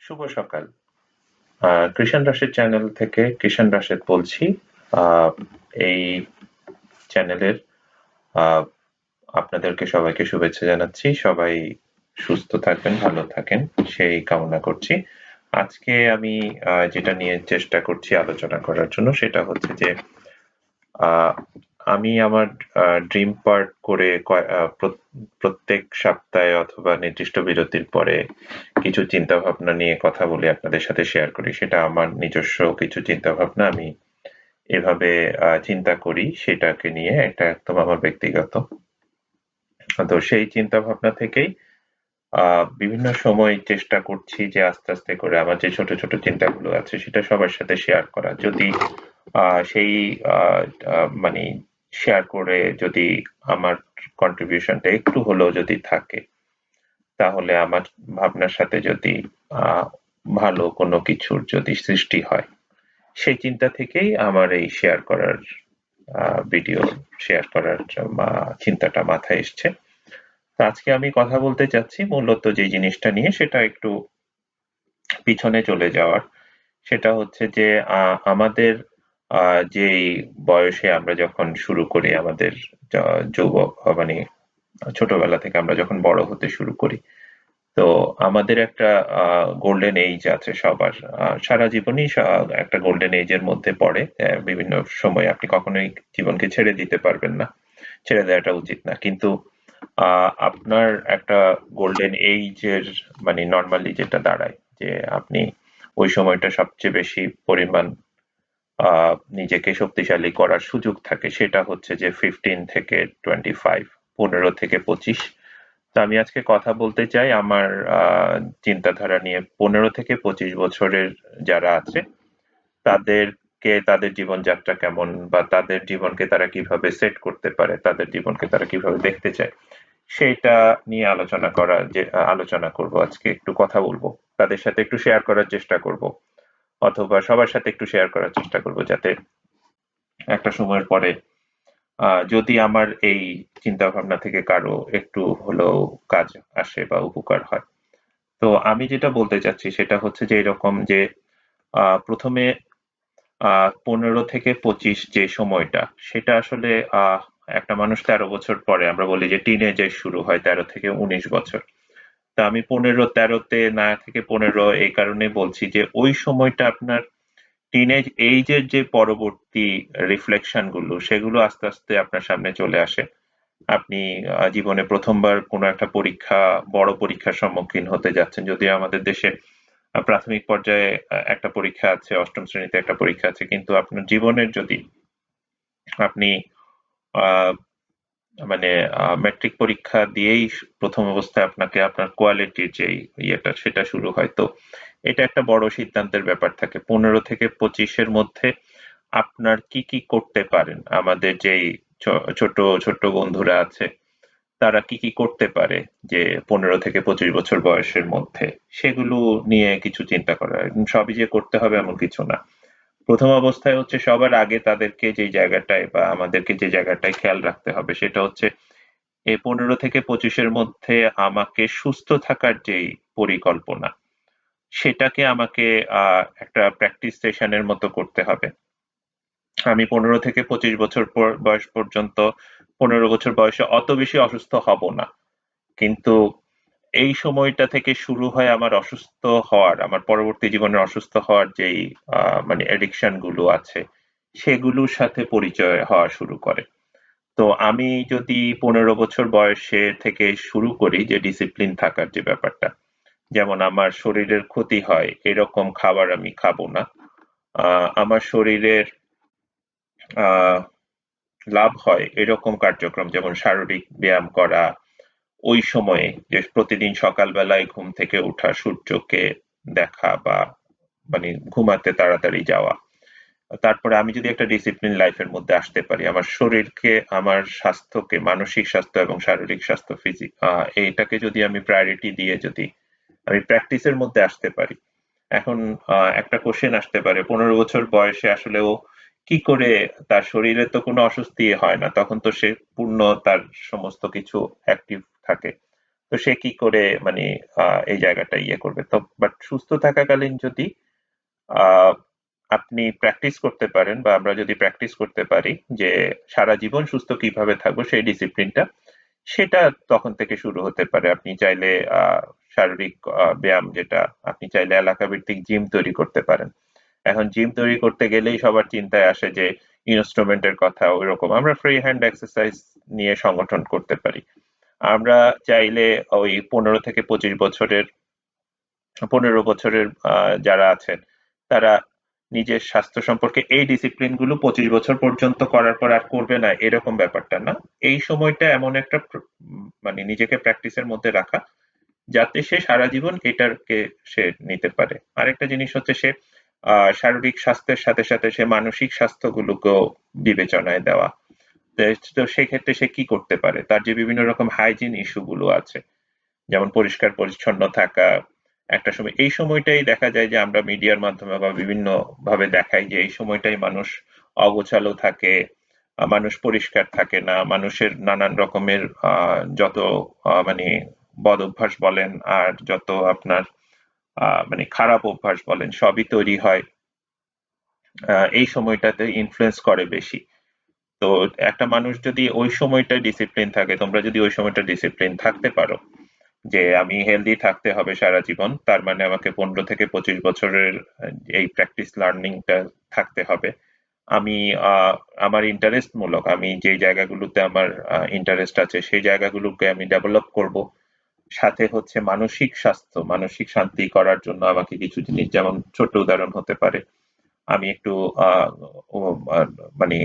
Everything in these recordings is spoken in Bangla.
শুভ সকাল। কৃষাণ রাশেদ চ্যানেল থেকে কৃষাণ রাশেদ বলছি। আহ, এই চ্যানেলের আহ, আপনাদেরকে সবাইকে শুভেচ্ছা জানাচ্ছি। সবাই সুস্থ থাকবেন, ভালো থাকেন সেই কামনা করছি। আজকে আমি যেটা নিয়ে চেষ্টা করছি আলোচনা করার জন্য সেটা হচ্ছে যে আহ, আমি আমার ড্রিম পার্ট করে প্রত্যেক সপ্তাহে অথবা নির্দিষ্ট বিরতির পরে কিছু চিন্তা ভাবনা নিয়ে কথা বলে আপনাদের সাথে শেয়ার করি। সেটা আমার নিজস্ব কিছু চিন্তা ভাবনা। আমি এভাবে চিন্তা করি, সেটাকে নিয়ে এটা একদম আমার ব্যক্তিগত। তো সেই চিন্তা ভাবনা থেকেই বিভিন্ন সময় চেষ্টা করছি যে আস্তে আস্তে করে আমার যে ছোট ছোট চিন্তাগুলো আছে সেটা সবার সাথে শেয়ার করা। যদি সেই আহ, মানে শেয়ার করে যদি আমার কন্ট্রিবিউশনটা একটু হলেও যদি থাকে, তাহলে আমার ভাবনার সাথে যদি আহ, ভালো কোনো কিছুর যদি সৃষ্টি হয়, সেই চিন্তা থেকেই আমার এই শেয়ার করার ভিডিও শেয়ার করার চিন্তাটা মাথায় এসছে। তো আজকে আমি কথা বলতে চাচ্ছি মূলত যে জিনিসটা নিয়ে, সেটা একটু পিছনে চলে যাওয়ার। সেটা হচ্ছে যে আমাদের যেই বয়সে আমরা যখন শুরু করি আমাদের যৌবক, মানে ছোটবেলা থেকে আমরা যখন বড় হতে শুরু করি, তো আমাদের একটা গোল্ডেন এইজ আছে সবার। সারা জীবনই একটা গোল্ডেন এইজের মধ্যে পড়ে। বিভিন্ন সময় আপনি কখনোই জীবনকে ছেড়ে দিতে পারবেন না, ছেড়ে দেওয়াটা উচিত না। কিন্তু আপনার একটা গোল্ডেন এইজের মানে নরমালি যেটা দাঁড়ায় যে আপনি ওই সময়টা সবচেয়ে বেশি পরিমাণ নিজেকে শক্তিশালী করার সুযোগ থাকে, সেটা হচ্ছে যে 15 থেকে 25, 15 থেকে 25। তো আমি আজকে কথা বলতে চাই আমার চিন্তাধারা নিয়ে। 15 থেকে 25 বছরের যারা আছে তাদেরকে, তাদের জীবনযাত্রা কেমন, বা তাদের জীবনকে তারা কিভাবে সেট করতে পারে, তাদের জীবনকে তারা কিভাবে দেখতে চায়, সেইটা নিয়ে আলোচনা করব আজকে। একটু কথা বলবো, তাদের সাথে একটু শেয়ার করার চেষ্টা করব, অথবা সবার সাথে একটু শেয়ার করার চেষ্টা করব, যাতে একটা সময়ের পরে যদি আমার এই চিন্তা ভাবনা থেকে কারো একটু হলেও কাজ আসে বা উপকার হয়। তো আমি যেটা বলতে চাচ্ছি সেটা হচ্ছে যে এরকম যে প্রথমে 15 থেকে 25 যে সময়টা, সেটা আসলে একটা মানুষ 13 বছর পরে, আমরা বলি যে টিনেজে শুরু হয় 13 থেকে 19 বছর। তা আমি 15-13-তে না থেকে 15 এই কারণে বলছি যে ওই সময়টা আপনার টিনেজ এইজের যে পরবর্তী রিফ্লেকশন গুলো, সেগুলো আস্তে আস্তে আপনার সামনে চলে আসে। আপনি জীবনে প্রথমবার কোনো একটা পরীক্ষা, বড় পরীক্ষার সম্মুখীন হতে যাচ্ছেন। যদিও আমাদের দেশে প্রাথমিক পর্যায়ে একটা পরীক্ষা আছে, অষ্টম শ্রেণীতে একটা পরীক্ষা আছে, কিন্তু আপনার জীবনের যদি আপনি আহ, মানে ম্যাট্রিক পরীক্ষা দিয়েই প্রথম অবস্থায় আপনাকে আপনার কোয়ালিটির যে ইয়েটা সেটা শুরু হয়। তো এটা একটা বড় সিদ্ধান্তের ব্যাপার থাকে 15 থেকে 25-এর মধ্যে। আপনার কি কি করতে পারেন, আমাদের যেই ছোট ছোট বন্ধুরা আছে তারা কি কি করতে পারে যে 15 থেকে 25 বছর বয়সের মধ্যে, সেগুলো নিয়ে কিছু চিন্তা করা। সবই যে করতে হবে এমন কিছু না। প্রথম অবস্থায় হচ্ছে সবার আগে তাদেরকে যে জায়গাটায় বা আমাদেরকে যে জায়গাটায় খেয়াল রাখতে হবে সেটা হচ্ছে এই 15 থেকে 25-এর মধ্যে আমাকে সুস্থ থাকার যেই পরিকল্পনা, সেটাকে আমাকে একটা প্র্যাকটিস সেশনের মতো করতে হবে। আমি 15 থেকে 25 বছর বয়স পর্যন্ত, 15 বছর বয়সে অত বেশি অসুস্থ হব না, কিন্তু এই সময়টা থেকে শুরু হয় আমার অসুস্থ হওয়ার, আমার পরবর্তী জীবনের অসুস্থ হওয়ার যেই মানে অ্যাডিকশন গুলো আছে, সেগুলোর সাথে পরিচয় হওয়া শুরু করে। তো আমি যদি 15 বছর বয়সে থেকে শুরু করি যে ডিসিপ্লিন থাকার যে ব্যাপারটা, যেমন আমার শরীরের ক্ষতি হয় এরকম খাবার আমি খাবো না। আমার শরীরের আহ লাভ হয় এরকম কার্যক্রম, যেমন শারীরিক ব্যায়াম করা, ওই সময়ে যে প্রতিদিন সকালবেলায় ঘুম থেকে ওঠা, সূর্যকে দেখা, বা মানে ঘুমাতে তাড়াতাড়ি যাওয়া। তারপরে আমি যদি একটা ডিসিপ্লিন লাইফের মধ্যে আসতে পারি, আমার শরীরকে, আমার স্বাস্থ্যকে, মানসিক স্বাস্থ্য এবং শারীরিক স্বাস্থ্য, এইটাকে যদি আমি প্রায়োরিটি দিয়ে যদি আমি প্র্যাকটিসের মধ্যে আসতে পারি। এখন একটা কোশ্চেন আসতে পারে, 15 বছর বয়সে আসলে ও কি করে, তার শরীরে তো কোনো অস্বস্তি হয় না, তখন তো সে পূর্ণ তার সমস্ত কিছু অ্যাক্টিভ থাকে। তো সে কি করে মানে এই জায়গাটা ইয়ে করবে? তো বাট সুস্থ থাকাকালীন যদি আহ, আপনি প্র্যাকটিস করতে পারেন বা আমরা যদি প্র্যাকটিস করতে পারি যে সারা জীবন সুস্থ কিভাবে থাকবো সেই ডিসিপ্লিনটা, সেটা তখন থেকে শুরু হতে পারে। আপনি চাইলে শারীরিক ব্যায়াম, যেটা আপনি চাইলে এলাকা ভিত্তিক জিম তৈরি করতে পারেন। এখন জিম তৈরি করতে গেলেই সবার চিন্তায় আসে যে ইনস্ট্রুমেন্টের কথা। ওইরকম আমরা ফ্রি হ্যান্ড এক্সারসাইজ নিয়ে সংগঠন করতে পারি। আমরা চাইলে ওই 15 বছরের যারা আছেন, তারা নিজের স্বাস্থ্য সম্পর্কে এই ডিসিপ্লিন গুলো 25 বছর পর্যন্ত করার পর আর করবে না, এরকম ব্যাপারটা না। এই সময়টা এমন একটা মানে নিজেকে প্র্যাকটিসের মধ্যে রাখা, যাতে সে সারা জীবন এটাকে সে নিতে পারে। আরেকটা জিনিস হচ্ছে সে শারীরিক স্বাস্থ্যের সাথে সাথে সে মানসিক স্বাস্থ্যগুলোকেও বিবেচনায় দেওয়া। তো সেক্ষেত্রে সে কি করতে পারে? তার যে বিভিন্ন রকম হাইজিন ইস্যু গুলো আছে, যেমন পরিষ্কার পরিচ্ছন্ন থাকা। একটা সময় এই সময়টাই দেখা যায় যে আমরা মিডিয়ার মাধ্যমে বা বিভিন্ন ভাবে দেখাই যে এই সময়টাই মানুষ অগোছালো থাকে, মানুষ পরিষ্কার থাকে না, মানুষের নানান রকমের যত মানে বদ অভ্যাস বলেন আর যত আপনার মানে খারাপ অভ্যাস বলেন, সবই তৈরি হয় এই সময়টাতে, ইনফ্লুয়েন্স করে বেশি। তো একটা মানুষ যদি ওই সময়টা ডিসিপ্লিন থাকে, তোমরা যদি ওই সময়টা ডিসিপ্লিন থাকতে পারো যে আমি হেলদি থাকতে হবে সারা জীবন, তার মানে আমাকে 15 থেকে 25 বছরের এই প্র্যাকটিস লার্নিংটা থাকতে হবে। আমি আমার ইন্টারেস্ট মূলক, আমি যে জায়গাগুলোতে আমার ইন্টারেস্ট আছে সেই জায়গাগুলোকে আমি ডেভেলপ করব। সাথে হচ্ছে মানসিক স্বাস্থ্য, মানসিক শান্তি করার জন্য আমাকে কিছু জিনিস, যেমন ছোট উদাহরণ হতে পারে আমি একটু আহ, মানে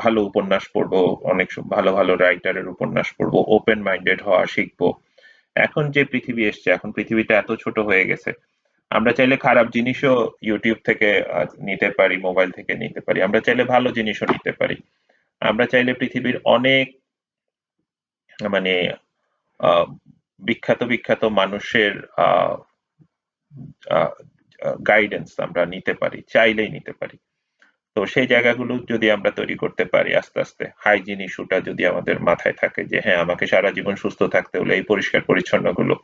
ভালো উপন্যাস পড়বো, অনেক ভালো ভালো রাইটারের উপন্যাস পড়বো, ওপেন মাইন্ডেড হওয়া শিখবো। এখন যে পৃথিবী এসছে, এখন পৃথিবীটা এত ছোট হয়ে গেছে, আমরা চাইলে খারাপ জিনিসও ইউটিউব থেকে নিতে পারি, মোবাইল থেকে নিতে পারি, আমরা চাইলে ভালো জিনিসও নিতে পারি। আমরা চাইলে পৃথিবীর অনেক মানে আহ, বিখ্যাত বিখ্যাত মানুষের গাইডেন্স আমরা নিতে পারি, চাইলেই নিতে পারি। তো সেই জায়গাগুলো যদি আমরা তৈরি করতে পারি আস্তে আস্তে, হাইজিন ইস্যুটা যদি আমাদের মাথায় থাকে যে হ্যাঁ, আমাকে সারা জীবন সুস্থ থাকতে হলে এই পরিষ্কার পরিচ্ছন্ন গুলো,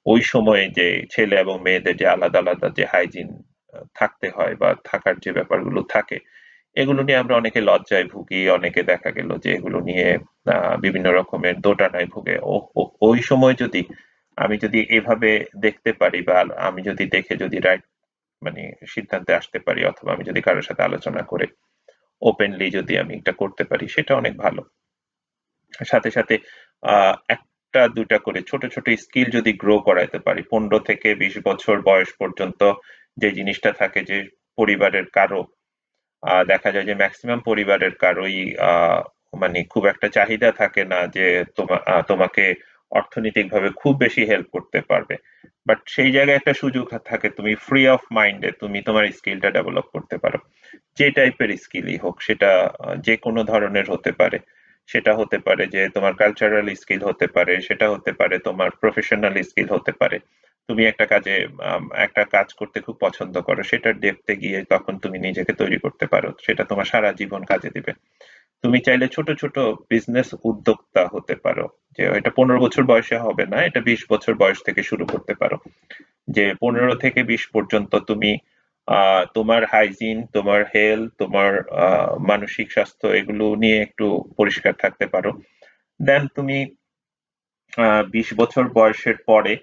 ওই সময়ে যে ছেলে এবং মেয়েদের যে আলাদা আলাদা যে হাইজিন থাকতে হয় বা থাকার যে ব্যাপারগুলো থাকে, এগুলো নিয়ে আমরা অনেকে লজ্জায় ভুগি, অনেকে দেখা গেল যে এগুলো নিয়ে বিভিন্ন রকমের দোটানায় ভুগে। ওই সময় যদি আমি যদি এভাবে দেখতে পারি বা আমি যদি দেখে যদি রাইট মানে সিদ্ধান্তে আসতে পারি, অথবা আমি যদি কারোর সাথে আলোচনা করে ওপেনলি যদি আমি এটা করতে পারি, সেটা অনেক ভালো। সাথে সাথে একটা দুটা করে ছোট ছোট স্কিল যদি গ্রো করাইতে পারি 15 থেকে 20 বছর বয়স পর্যন্ত, যে জিনিসটা থাকে যে পরিবারের কারো দেখা যায় যে ম্যাক্সিমাম পরিবারের কারোই মানে খুব একটা চাহিদা থাকে না যে তোমাকে অর্থনৈতিকভাবে খুব বেশি হেল্প করতে পারবে। বাট সেই জায়গায় একটা সুযোগ থাকে, তুমি ফ্রি অফ মাইন্ডে তুমি তোমার স্কিলটা ডেভেলপ করতে পারো। যে টাইপের স্কিলই হোক সেটা, যে কোনো ধরনের হতে পারে। সেটা হতে পারে যে তোমার কালচারাল স্কিল হতে পারে, সেটা হতে পারে তোমার প্রফেশনাল স্কিল হতে পারে। তুমি একটা কাজে একটা কাজ করতে খুব পছন্দ করো, সেটার ডেপথে গিয়ে তখন তুমি নিজেকে তৈরি করতে পারো, সেটা তোমার সারা জীবন কাজে দিবে। তুমি চাইলে ছোট ছোট বিজনেস উদ্যোক্তা হতে পারো, যে এটা 15 বছর বয়সে হবে না, এটা 20 বছর বয়স থেকে শুরু করতে পারো। যে 15 থেকে 20 পর্যন্ত তুমি তোমার হাইজিন, তোমার হেলথ, তোমার মানসিক স্বাস্থ্য এগুলো নিয়ে একটু পরিষ্কার থাকতে পারো। দেন তুমি 20 বছর বয়সের পরে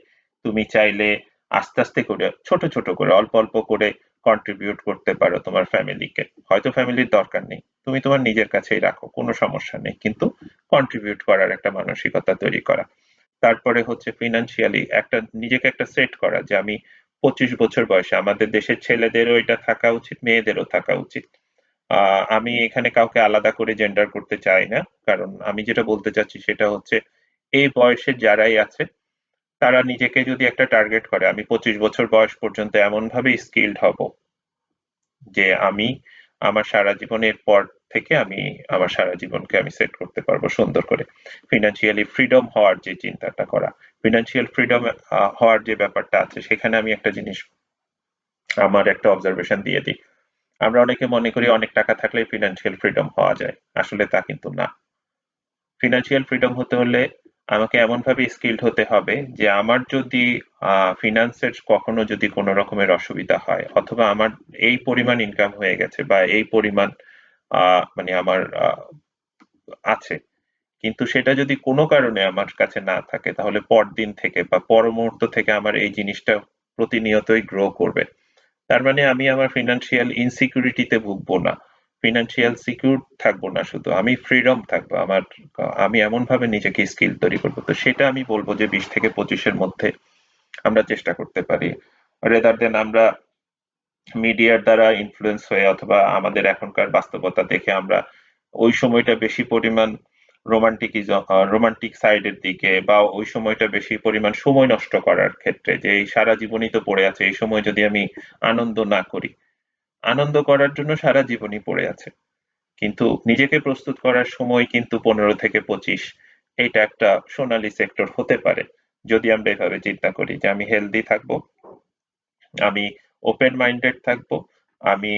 তুমি চাইলে আস্তে আস্তে করে, ছোট ছোট করে, অল্প অল্প করে কন্ট্রিবিউট করতে পারো তোমার ফ্যামিলিকে। হয়তো ফ্যামিলির দরকার নেই, তুমি তোমার নিজের কাছেই রাখো, কোনো সমস্যা নেই, কিন্তু কন্ট্রিবিউট করার একটা মানসিকতা তৈরি করা। তারপরে হচ্ছে ফিনান্সিয়ালি একটা নিজেকে একটা সেট করা যে আমি 25 বছর বয়সে, আমাদের দেশের ছেলেদেরও এটা থাকা উচিত, মেয়েদেরও থাকা উচিত। আমি এখানে কাউকে আলাদা করে জেন্ডার করতে চাই না, কারণ আমি যেটা বলতে চাচ্ছি সেটা হচ্ছে এই বয়সের যারাই আছে, তারা নিজেকে যদি একটা টার্গেট করে আমি 25 বছর বয়স পর্যন্ত এমন ভাবে স্কিলড হব যে আমি আমার সারা জীবনের পর থেকে আমি আমার সারা জীবনকে আমি সেট করতে পারবো সুন্দর করে। ফিনান্সিয়ালি ফ্রিডম হওয়ার যে চিন্তাটা করা, ফিনান্সিয়াল ফ্রিডম হওয়ার যে ব্যাপারটা আছে, সেখানে আমি একটা জিনিস, আমার একটা অবজারভেশন দিয়ে দিই। আমরা অনেকে মনে করি অনেক টাকা থাকলে ফিনান্সিয়াল ফ্রিডম হওয়া যায়, আসলে তা কিন্তু না। ফিনান্সিয়াল ফ্রিডম হতে হলে আমাকে এমনভাবে স্কিলড হতে হবে যে আমার যদি ফিনান্সের কখনো যদি কোনো রকমের অসুবিধা হয়, অথবা আমার এই পরিমাণ ইনকাম হয়ে গেছে বা এই পরিমাণ মানে আমার আছে, কিন্তু সেটা যদি কোনো কারণে আমার কাছে না থাকে, তাহলে পরদিন থেকে বা পর মুহূর্ত থেকে আমার এই জিনিসটা প্রতিনিয়তই গ্রো করবে। তার মানে আমি আমার ফিনান্সিয়াল ইনসিকিউরিটিতে ভুগবো না, ফিনান্সিয়াল সিকিউর থাকবো না, শুধু আমি ফ্রিডম থাকবো আমার। আমি এমন ভাবে নিজেকে স্কিল তৈরি করবো, তো সেটা আমি বলবো যে 20 থেকে 25-এর মধ্যে আমরা চেষ্টা করতে পারি, রেদার দেন আমরা মিডিয়ার দ্বারা ইনফ্লুয়েন্স হয়ে অথবা আমাদের এখনকার বাস্তবতা দেখে আমরা ওই সময়টা বেশি পরিমাণ রোমান্টিক সাইডের দিকে, বা ওই সময়টা বেশি পরিমাণ সময় নষ্ট করার ক্ষেত্রে, যে এই সারা জীবনই তো পড়ে আছে, এই সময় যদি আমি আনন্দ না করি। আনন্দ করার জন্য সারা জীবনই পড়ে আছে, কিন্তু নিজেকে প্রস্তুত করার সময় কিন্তু 15 থেকে 25, এইটা একটা সোনালী সেক্টর হতে পারে, যদি আমরা এভাবে চিন্তা করি যে আমি হেলদি থাকবো, আমি ওপেন মাইন্ডেড থাকবো, আমি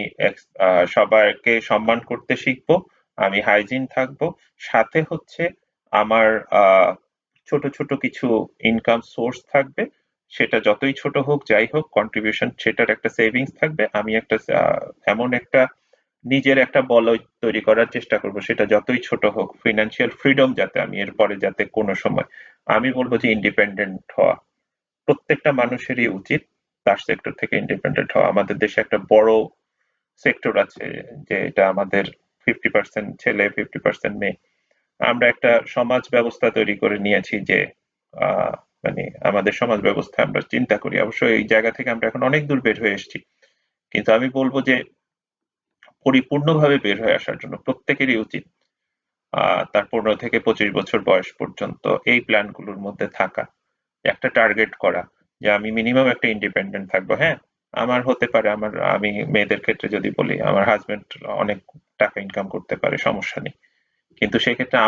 সবাইকে সম্মান করতে শিখবো, আমি হাইজিন থাকবো, সাথে হচ্ছে আমার আহ, ছোট ছোট কিছু ইনকাম সোর্স থাকবে, সেটা যতই ছোট হোক যাই হোক কন্ট্রিবিউশন সেটার একটা সেভিংস থাকবে, আমি একটা এমন একটা নিজের একটা বলয় তৈরি করার চেষ্টা করব, সেটা যতই ছোট হোক, ফিনান্সিয়াল ফ্রিডম যাতে আমি এরপরে যাতে কোনো সময়, আমি বলবো যে ইন্ডিপেন্ডেন্ট হওয়া প্রত্যেকটা মানুষেরই উচিত, তার সেক্টর থেকে ইন্ডিপেন্ডেন্ট হওয়া। আমাদের দেশে একটা বড় সেক্টর আছে, যে এটা আমাদের 50% ছেলে 50% মেয়ে। আমরা একটা সমাজ ব্যবস্থা তৈরি করে নিয়েছি যে মানে আমাদের সমাজ ব্যবস্থা আমরা চিন্তা করি, অবশ্যই এই জায়গা থেকে আমরা এখন অনেক দূর বের হয়ে এসেছি, কিন্তু আমি বলবো যে পরিপূর্ণভাবে বের হয়ে আসার জন্য প্রত্যেকেরই উচিত তার 15 থেকে 25 বছর বয়স পর্যন্ত এই প্ল্যানগুলোর মধ্যে থাকা, একটা টার্গেট করা যে আমি মিনিমাম একটা ইন্ডিপেন্ডেন্ট থাকবো। হ্যাঁ, আমার হতে পারে, আমি মেয়েদের ক্ষেত্রে যদি বলি, আমার হাজবেন্ড অনেক টাকা ইনকাম করতে পারে, সমস্যা নেই, কিন্তু সেক্ষেত্রে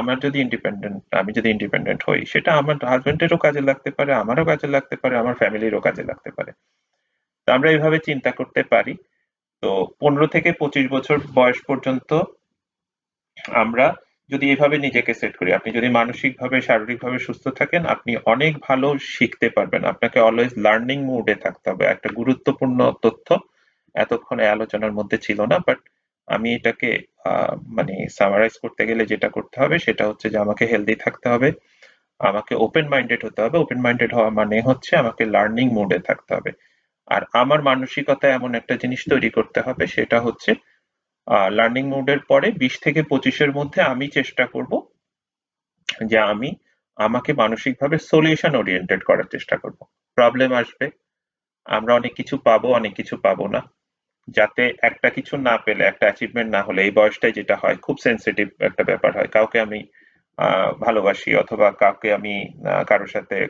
আমি যদি ইন্ডিপেন্ডেন্ট হই, সেটা আমার হাজবেন্ডেরও কাজে লাগতে পারে, আমারও কাজে লাগতে পারে, আমার ফ্যামিলিরও কাজে লাগতে পারে। তো আমরা এইভাবে চিন্তা করতে পারি। তো 15 থেকে 25 বছর বয়স পর্যন্ত আমরা যদি এভাবে নিজেকে সেট করি, আপনি যদি মানসিকভাবে শারীরিকভাবে সুস্থ থাকেন, আপনি অনেক ভালো শিখতে পারবেন, আপনাকে অলওয়েজ লার্নিং মুডে থাকতে হবে। একটা গুরুত্বপূর্ণ তথ্য এতক্ষণে আলোচনার মধ্যে ছিল না, বাট আমি এটাকে মানে সামারাইজ করতে গেলে যেটা করতে হবে সেটা হচ্ছে যে আমাকে হেলদি থাকতে হবে, আমাকে ওপেন মাইন্ডেড হতে হবে, ওপেন মাইন্ডেড হওয়া মানে হচ্ছে আমাকে লার্নিং মুডে থাকতে হবে। আর আমার মানসিকতা এমন একটা জিনিস তৈরি করতে হবে, সেটা হচ্ছে লার্নিং মোডের পরে 20 থেকে 25-এর মধ্যে আমি চেষ্টা করব যে আমি আমাকে মানসিকভাবে সলিউশন ওরিয়েন্টেড করার চেষ্টা করব। প্রবলেম আসবে, আমরা অনেক কিছু পাবো, অনেক কিছু পাবো না, যাতে একটা কিছু না পেলে, একটা অ্যাচিভমেন্ট না হলে, এই বয়সটায় যেটা হয় খুব সেন্সিটিভ একটা ব্যাপার হয়, কাউকে আমি ভালোবাসি অথবা কাউকে আমি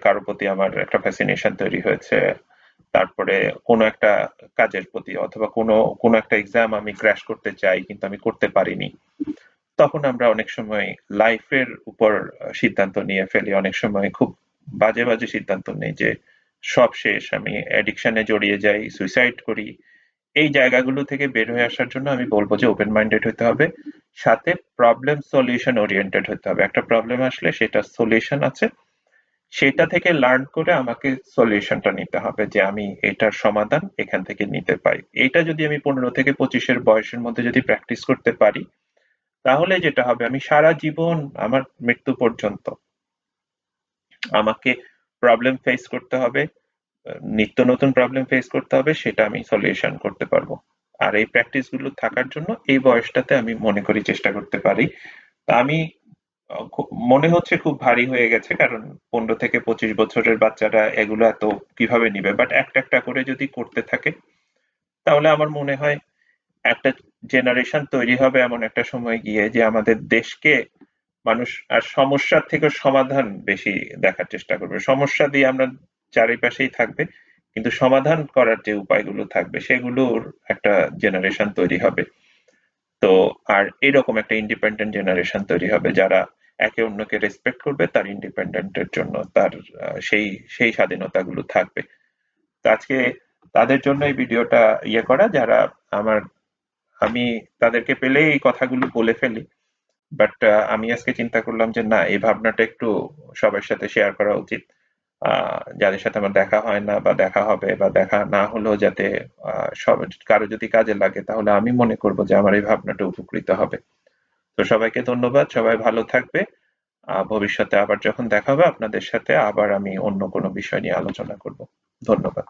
কারোর প্রতি আমার একটা ফ্যাসিনেশন তৈরি হয়েছে, তারপরে কোনো একটা কাজের প্রতি, অথবা কোনো কোনো একটা এক্সাম আমি ক্র্যাশ করতে চাই কিন্তু আমি করতে পারিনি, তখন আমরা অনেক সময় লাইফের উপর সিদ্ধান্ত নিয়ে ফেলি, অনেক সময় খুব বাজে বাজে সিদ্ধান্ত নেই যে সব শেষ, আমি অ্যাডিকশনে জড়িয়ে যাই, সুইসাইড করি। এই জায়গাগুলো থেকে বের হয়ে আসার জন্য আমি বলবো যে ওপেন মাইন্ডেড হতে হবে, সাথে প্রবলেম সলিউশন ওরিয়েন্টেড হতে হবে। একটা প্রবলেম আসলে সেটা সলিউশন আছে, সেটা থেকে লার্ন করে আমাকে সলিউশনটা নিতে হবে, যে আমি এটার সমাধান এখান থেকে নিতে পারি। এটা যদি আমি 15 থেকে 25-এর বয়সের মধ্যে যদি প্র্যাকটিস করতে পারি, তাহলে যেটা হবে, আমি সারা জীবন, আমার মৃত্যু পর্যন্ত আমাকে প্রবলেম ফেস করতে হবে, নিত্য নতুন প্রবলেম ফেস করতে হবে, সেটা আমি সলিউশন করতে পারবো। আর এই প্র্যাকটিস গুলো থাকার জন্য এই বয়সটাতে আমি মনে করি চেষ্টা করতে পারি। তা আমি মনে হচ্ছে খুব ভারী হয়ে গেছে, কারণ 15 থেকে 25 বছরের বাচ্চারা এগুলো এত কিভাবে নিবে, বাট একটা একটা করে যদি করতে থাকে, তাহলে আমার মনে হয় একটা জেনারেশন তৈরি হবে এমন একটা সময় গিয়ে, যে আমাদের দেশকে মানুষ আর সমস্যার থেকে সমাধান বেশি দেখার চেষ্টা করবে। সমস্যা দিয়ে আমরা চারিপাশেই থাকবে, কিন্তু সমাধান করার যে উপায়গুলো থাকবে সেগুলোর একটা জেনারেশন তৈরি হবে। তো আর এরকম একটা ইন্ডিপেন্ডেন্ট জেনারেশন তৈরি হবে, যারা একে অন্যকে রেসপেক্ট করবে, তার ইন্ডিপেন্ডেন্টের জন্য তার সেই সেই স্বাধীনতাগুলো থাকবে। তো আজকে তাদের জন্য এই ভিডিওটা করা, যারা আমার, আমি তাদেরকে পেলেই এই কথাগুলো বলে ফেলি, বাট আমি আজকে চিন্তা করলাম যে না, এই ভাবনাটা একটু সবার সাথে শেয়ার করা উচিত। যাদের সাথে আমার দেখা হয় না বা দেখা হবে বা দেখা না হলেও যাতে সব কারো যদি কাজে লাগে তাহলে আমি মনে করব যে আমার এই ভাবনাটা উপকৃত হবে। তো সবাইকে ধন্যবাদ। সবাই ভালো থাকবে। ভবিষ্যতে আবার যখন দেখা হবে আপনাদের সাথে আবার আমি অন্য কোনো বিষয় নিয়ে আলোচনা করব। ধন্যবাদ।